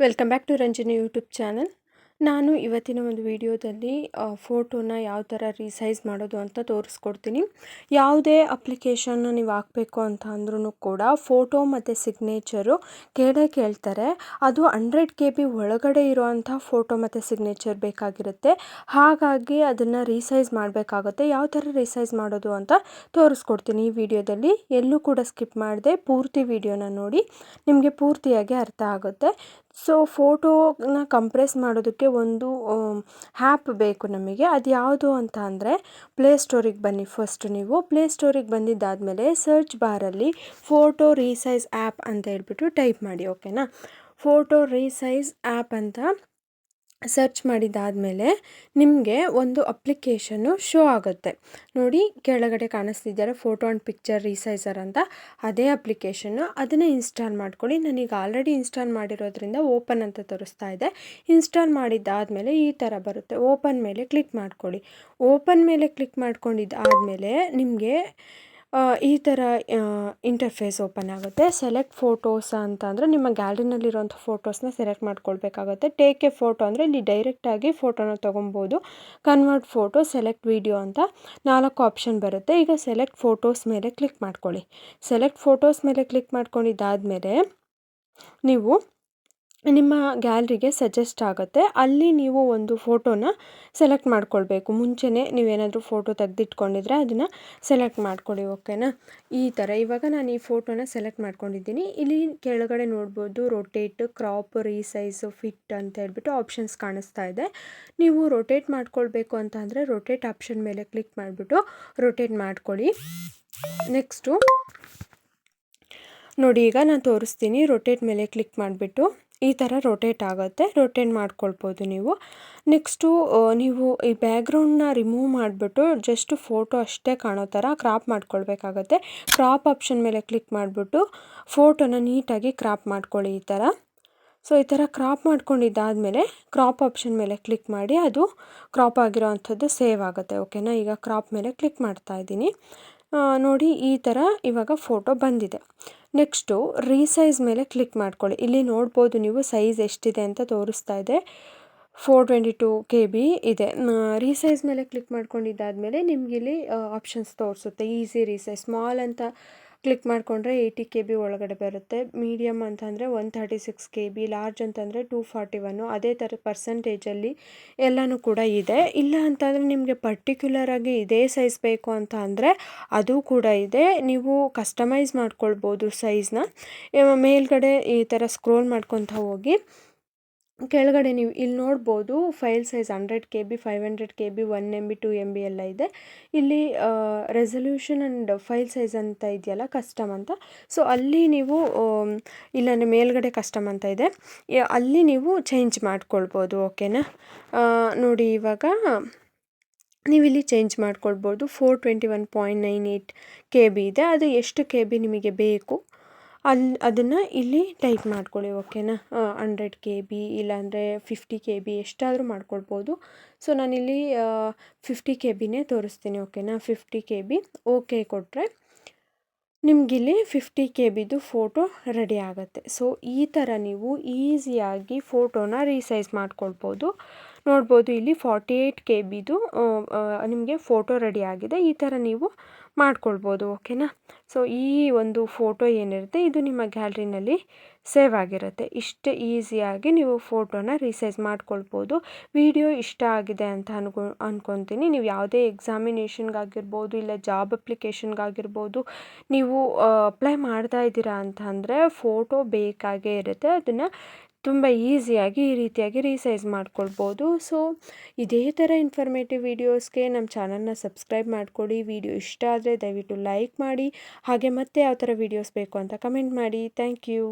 Welcome back to Ranjini YouTube channel. ನಾನು ಇವತ್ತಿನ ಒಂದು ವಿಡಿಯೋದಲ್ಲಿ ಫೋಟೋನ ಯಾವ ಥರ ರೀಸೈಜ್ ಮಾಡೋದು ಅಂತ ತೋರಿಸ್ಕೊಡ್ತೀನಿ. ಯಾವುದೇ ಅಪ್ಲಿಕೇಶನ್ನ ನೀವು ಹಾಕಬೇಕು ಅಂತ ಅಂದ್ರೂ ಕೂಡ ಫೋಟೋ ಮತ್ತು ಸಿಗ್ನೇಚರು ಕೇಳ್ತಾರೆ. ಅದು 100 KB ಒಳಗಡೆ ಇರೋವಂಥ ಫೋಟೋ ಮತ್ತು ಸಿಗ್ನೇಚರ್ ಬೇಕಾಗಿರುತ್ತೆ. ಹಾಗಾಗಿ ಅದನ್ನು ರೀಸೈಜ್ ಮಾಡಬೇಕಾಗುತ್ತೆ. ಯಾವ ಥರ ರೀಸೈಜ್ ಮಾಡೋದು ಅಂತ ತೋರಿಸ್ಕೊಡ್ತೀನಿ ಈ ವಿಡಿಯೋದಲ್ಲಿ. ಎಲ್ಲೂ ಕೂಡ ಸ್ಕಿಪ್ ಮಾಡದೆ ಪೂರ್ತಿ ವಿಡಿಯೋನ ನೋಡಿ, ನಿಮಗೆ ಪೂರ್ತಿಯಾಗಿ ಅರ್ಥ ಆಗುತ್ತೆ. ಸೊ ಫೋಟೋನ ಕಂಪ್ರೆಸ್ ಮಾಡೋದಕ್ಕೆ ಒಂದು ಆ್ಯಪ್ ಬೇಕು ನಮಗೆ. ಅದು ಯಾವುದು ಅಂತ ಅಂದರೆ ಪ್ಲೇಸ್ಟೋರಿಗೆ ಬನ್ನಿ. ಫಸ್ಟ್ ನೀವು ಪ್ಲೇಸ್ಟೋರಿಗೆ ಬಂದಿದ್ದಾದಮೇಲೆ ಸರ್ಚ್ ಬಾರಲ್ಲಿ ಫೋಟೋ ರೀಸೈಜ್ ಆ್ಯಪ್ ಅಂತ ಹೇಳ್ಬಿಟ್ಟು ಟೈಪ್ ಮಾಡಿ. ಓಕೆನಾ, ಫೋಟೋ ರೀಸೈಜ್ ಆ್ಯಪ್ ಅಂತ ಸರ್ಚ್ ಮಾಡಿದ್ದಾದಮೇಲೆ ನಿಮಗೆ ಒಂದು ಅಪ್ಲಿಕೇಶನ್ನು ಶೋ ಆಗುತ್ತೆ ನೋಡಿ. ಕೆಳಗಡೆ ಕಾಣಿಸ್ತಿದ್ದಾರೆ ಫೋಟೋ ಆ್ಯಂಡ್ ಪಿಕ್ಚರ್ ರೀಸೈಸರ್ ಅಂತ, ಅದೇ ಅಪ್ಲಿಕೇಶನ್ನು. ಅದನ್ನು ಇನ್ಸ್ಟಾಲ್ ಮಾಡ್ಕೊಳ್ಳಿ. ನಾನೀಗ ಆಲ್ರೆಡಿ ಇನ್ಸ್ಟಾಲ್ ಮಾಡಿರೋದ್ರಿಂದ ಓಪನ್ ಅಂತ ತೋರಿಸ್ತಾ ಇದೆ. ಇನ್ಸ್ಟಾಲ್ ಮಾಡಿದ್ದಾದಮೇಲೆ ಈ ಥರ ಬರುತ್ತೆ. ಓಪನ್ ಮೇಲೆ ಕ್ಲಿಕ್ ಮಾಡ್ಕೊಳ್ಳಿ. ಓಪನ್ ಮೇಲೆ ಕ್ಲಿಕ್ ಮಾಡ್ಕೊಂಡಿದ್ದಾದಮೇಲೆ ನಿಮಗೆ ಈ ಥರ ಇಂಟರ್ಫೇಸ್ ಓಪನ್ ಆಗುತ್ತೆ. ಸೆಲೆಕ್ಟ್ ಫೋಟೋಸ್ ಅಂತ ಅಂದರೆ ನಿಮ್ಮ ಗ್ಯಾಲರಿನಲ್ಲಿರೋಂಥ ಫೋಟೋಸ್ನ ಸೆಲೆಕ್ಟ್ ಮಾಡ್ಕೊಳ್ಬೇಕಾಗುತ್ತೆ. ಟೇಕ್ ಎ ಫೋಟೋ ಅಂದರೆ ಇಲ್ಲಿ ಡೈರೆಕ್ಟಾಗಿ ಫೋಟೋನ ತೊಗೊಬೋದು. ಕನ್ವರ್ಟ್ ಫೋಟೋ, ಸೆಲೆಕ್ಟ್ ವಿಡಿಯೋ ಅಂತ 4 ಆಪ್ಷನ್ ಬರುತ್ತೆ. ಈಗ ಸೆಲೆಕ್ಟ್ ಫೋಟೋಸ್ ಮೇಲೆ ಕ್ಲಿಕ್ ಮಾಡ್ಕೊಳ್ಳಿ. ಸೆಲೆಕ್ಟ್ ಫೋಟೋಸ್ ಮೇಲೆ ಕ್ಲಿಕ್ ಮಾಡ್ಕೊಂಡಿದ್ದಾದಮೇಲೆ ನೀವು ನಿಮ್ಮ ಗ್ಯಾಲರಿಗೆ ಸಜೆಸ್ಟ್ ಆಗುತ್ತೆ. ಅಲ್ಲಿ ನೀವು ಒಂದು ಫೋಟೋನ ಸೆಲೆಕ್ಟ್ ಮಾಡ್ಕೊಳ್ಬೇಕು. ಮುಂಚೆನೇ ನೀವೇನಾದರೂ ಫೋಟೋ ತೆಗೆದಿಟ್ಕೊಂಡಿದ್ರೆ ಅದನ್ನು ಸೆಲೆಕ್ಟ್ ಮಾಡ್ಕೊಳ್ಳಿ. ಓಕೆನಾ, ಈ ಥರ ಇವಾಗ ನಾನು ಈ ಫೋಟೋನ ಸೆಲೆಕ್ಟ್ ಮಾಡ್ಕೊಂಡಿದ್ದೀನಿ. ಇಲ್ಲಿ ಕೆಳಗಡೆ ನೋಡ್ಬೋದು ರೊಟೇಟ್, ಕ್ರಾಪ್, ರೀಸೈಜು, ಫಿಟ್ ಅಂತ ಹೇಳ್ಬಿಟ್ಟು ಆಪ್ಷನ್ಸ್ ಕಾಣಿಸ್ತಾ ಇದೆ. ನೀವು ರೊಟೇಟ್ ಮಾಡ್ಕೊಳ್ಬೇಕು ಅಂತ ಅಂದರೆ ರೊಟೇಟ್ ಆಪ್ಷನ್ ಮೇಲೆ ಕ್ಲಿಕ್ ಮಾಡಿಬಿಟ್ಟು ರೊಟೇಟ್ ಮಾಡ್ಕೊಳ್ಳಿ. ನೆಕ್ಸ್ಟು ನೋಡಿ, ಈಗ ನಾನು ತೋರಿಸ್ತೀನಿ. ರೊಟೇಟ್ ಮೇಲೆ ಕ್ಲಿಕ್ ಮಾಡಿಬಿಟ್ಟು ಈ ಥರ ರೊಟೇಟ್ ಆಗುತ್ತೆ. ರೊಟೇಟ್ ಮಾಡ್ಕೊಳ್ಬೋದು ನೀವು. ನೆಕ್ಸ್ಟು ನೀವು ಈ ಬ್ಯಾಕ್ಗ್ರೌಂಡನ್ನ ರಿಮೂವ್ ಮಾಡಿಬಿಟ್ಟು ಜಸ್ಟ್ ಫೋಟೋ ಅಷ್ಟೇ ಕಾಣೋ ಥರ ಕ್ರಾಪ್ ಮಾಡ್ಕೊಳ್ಬೇಕಾಗತ್ತೆ. ಕ್ರಾಪ್ ಆಪ್ಷನ್ ಮೇಲೆ ಕ್ಲಿಕ್ ಮಾಡಿಬಿಟ್ಟು ಫೋಟೋನ ನೀಟಾಗಿ ಕ್ರಾಪ್ ಮಾಡ್ಕೊಳ್ಳಿ ಈ ಥರ. ಸೊ ಈ ಥರ ಕ್ರಾಪ್ ಮಾಡ್ಕೊಂಡಿದ್ದಾದಮೇಲೆ ಕ್ರಾಪ್ ಆಪ್ಷನ್ ಮೇಲೆ ಕ್ಲಿಕ್ ಮಾಡಿ ಅದು ಕ್ರಾಪ್ ಆಗಿರೋ ಅಂಥದ್ದು ಸೇವ್ ಆಗುತ್ತೆ. ಓಕೆನಾ, ಈಗ ಕ್ರಾಪ್ ಮೇಲೆ ಕ್ಲಿಕ್ ಮಾಡ್ತಾ ಇದ್ದೀನಿ. ನೋಡಿ, ಈ ಥರ ಇವಾಗ ಫೋಟೋ ಬಂದಿದೆ. ನೆಕ್ಸ್ಟು ರೀಸೈಜ್ ಮೇಲೆ ಕ್ಲಿಕ್ ಮಾಡ್ಕೊಳ್ಳಿ. ಇಲ್ಲಿ ನೋಡ್ಬೋದು ನೀವು ಸೈಜ್ ಎಷ್ಟಿದೆ ಅಂತ ತೋರಿಸ್ತಾ ಇದೆ. 422 KB ಇದೆ. ರೀಸೈಜ್ ಮೇಲೆ ಕ್ಲಿಕ್ ಮಾಡ್ಕೊಂಡಿದ್ದಾದಮೇಲೆ ನಿಮ್ಗೆ ಇಲ್ಲಿ ಆಪ್ಷನ್ಸ್ ತೋರಿಸುತ್ತೆ. ಈಸಿ ರೀಸೈಜ್, ಸ್ಮಾಲ್ ಅಂತ ಕ್ಲಿಕ್ ಮಾಡಿಕೊಂಡ್ರೆ 80 KB ಒಳಗಡೆ ಬರುತ್ತೆ. ಮೀಡಿಯಮ್ ಅಂತಂದರೆ 136 KB, ಲಾರ್ಜ್ ಅಂತಂದರೆ 241. ಅದೇ ಥರ ಪರ್ಸೆಂಟೇಜಲ್ಲಿ ಎಲ್ಲನೂ ಕೂಡ ಇದೆ. ಇಲ್ಲ ಅಂತಂದರೆ ನಿಮಗೆ ಪರ್ಟಿಕ್ಯುಲರಾಗಿ ಇದೇ ಸೈಜ್ ಬೇಕು ಅಂತ ಅಂದರೆ ಅದು ಕೂಡ ಇದೆ. ನೀವು ಕಸ್ಟಮೈಸ್ ಮಾಡ್ಕೊಳ್ಬೋದು ಸೈಜ್ನ. ಮೇಲ್ಗಡೆ ಈ ಥರ ಸ್ಕ್ರೋಲ್ ಮಾಡ್ಕೊತ ಹೋಗಿ ಕೆಳಗಡೆ ನೀವು ಇಲ್ಲಿ ನೋಡ್ಬೋದು file size 100 KB, 500 KB, 1 MB, 2 MB ಎಲ್ಲ ಇದೆ. ಇಲ್ಲಿ ರೆಸಲ್ಯೂಷನ್ ಆ್ಯಂಡ್ ಫೈಲ್ ಸೈಜ್ ಅಂತ ಇದೆಯಲ್ಲ, ಕಸ್ಟಮ್ ಅಂತ. ಸೊ ಅಲ್ಲಿ ನೀವು ಇಲ್ಲಾಂದರೆ ಮೇಲ್ಗಡೆ ಕಸ್ಟಮ್ ಅಂತ ಇದೆ, ಅಲ್ಲಿ ನೀವು ಚೇಂಜ್ ಮಾಡ್ಕೊಳ್ಬೋದು. ಓಕೆನಾ, ನೋಡಿ ಇವಾಗ ನೀವಿಲ್ಲಿ ಚೇಂಜ್ ಮಾಡ್ಕೊಳ್ಬೋದು. 421.98 KB ಇದೆ. ಅದು ಎಷ್ಟು KB ನಿಮಗೆ ಬೇಕು ಅದನ್ನು ಇಲ್ಲಿ ಟೈಪ್ ಮಾಡ್ಕೊಳ್ಳಿ. ಓಕೆನಾ, 100 KB ಇಲ್ಲಾಂದರೆ 50 KB ಎಷ್ಟಾದರೂ ಮಾಡ್ಕೊಳ್ಬೋದು. ಸೊ ನಾನಿಲ್ಲಿ 50 KBನೇ ತೋರಿಸ್ತೀನಿ. ಓಕೆನಾ, 50 KB ಓಕೆ ಕೊಟ್ಟರೆ ನಿಮಗಿಲ್ಲಿ 50 KBದು ಫೋಟೋ ರೆಡಿ ಆಗುತ್ತೆ. ಸೊ ಈ ಥರ ನೀವು ಈಸಿಯಾಗಿ ಫೋಟೋನ ರೀಸೈಜ್ ಮಾಡ್ಕೊಳ್ಬೋದು. ನೋಡ್ಬೋದು ಇಲ್ಲಿ 48 KBದು ನಿಮಗೆ ಫೋಟೋ ರೆಡಿ ಆಗಿದೆ. ಈ ಥರ ನೀವು ಮಾಡ್ಕೊಳ್ಬೋದು. ಓಕೆನಾ, ಸೊ ಈ ಒಂದು ಫೋಟೋ ಏನಿರುತ್ತೆ ಇದು ನಿಮ್ಮ ಗ್ಯಾಲರಿನಲ್ಲಿ ಸೇವ್ ಆಗಿರುತ್ತೆ. ಇಷ್ಟು ಈಸಿಯಾಗಿ ನೀವು ಫೋಟೋನ ರೀಸೈಜ್ ಮಾಡ್ಕೊಳ್ಬೋದು. ವಿಡಿಯೋ ಇಷ್ಟ ಆಗಿದೆ ಅಂತ ಅನ್ಕೊತೀನಿ. ನೀವು ಯಾವುದೇ ಎಕ್ಸಾಮಿನೇಷನ್ಗಾಗಿರ್ಬೋದು ಇಲ್ಲ ಜಾಬ್ ಅಪ್ಲಿಕೇಶನ್ಗಾಗಿರ್ಬೋದು ನೀವು ಅಪ್ಲೈ ಮಾಡ್ತಾ ಇದ್ದೀರಾ ಅಂತ ಅಂದರೆ ಫೋಟೋ ಬೇಕಾಗೇ ಇರುತ್ತೆ. ಅದನ್ನು ತುಂಬ ಈಸಿಯಾಗಿ ಈ ರೀತಿಯಾಗಿ ರೀಸೈಜ್ ಮಾಡ್ಕೊಳ್ಬೋದು. ಸೊ ಇದೇ ಥರ ಇನ್ಫಾರ್ಮೇಟಿವ್ ವೀಡಿಯೋಸ್ಗೆ ನಮ್ಮ ಚಾನಲ್ನ ಸಬ್ಸ್ಕ್ರೈಬ್ ಮಾಡ್ಕೊಳ್ಳಿ. ವಿಡಿಯೋ ಇಷ್ಟ ಆದರೆ ದಯವಿಟ್ಟು ಲೈಕ್ ಮಾಡಿ. ಹಾಗೆ ಮತ್ತೆ ಯಾವ ಥರ ವೀಡಿಯೋಸ್ ಬೇಕು ಅಂತ ಕಮೆಂಟ್ ಮಾಡಿ. Thank you.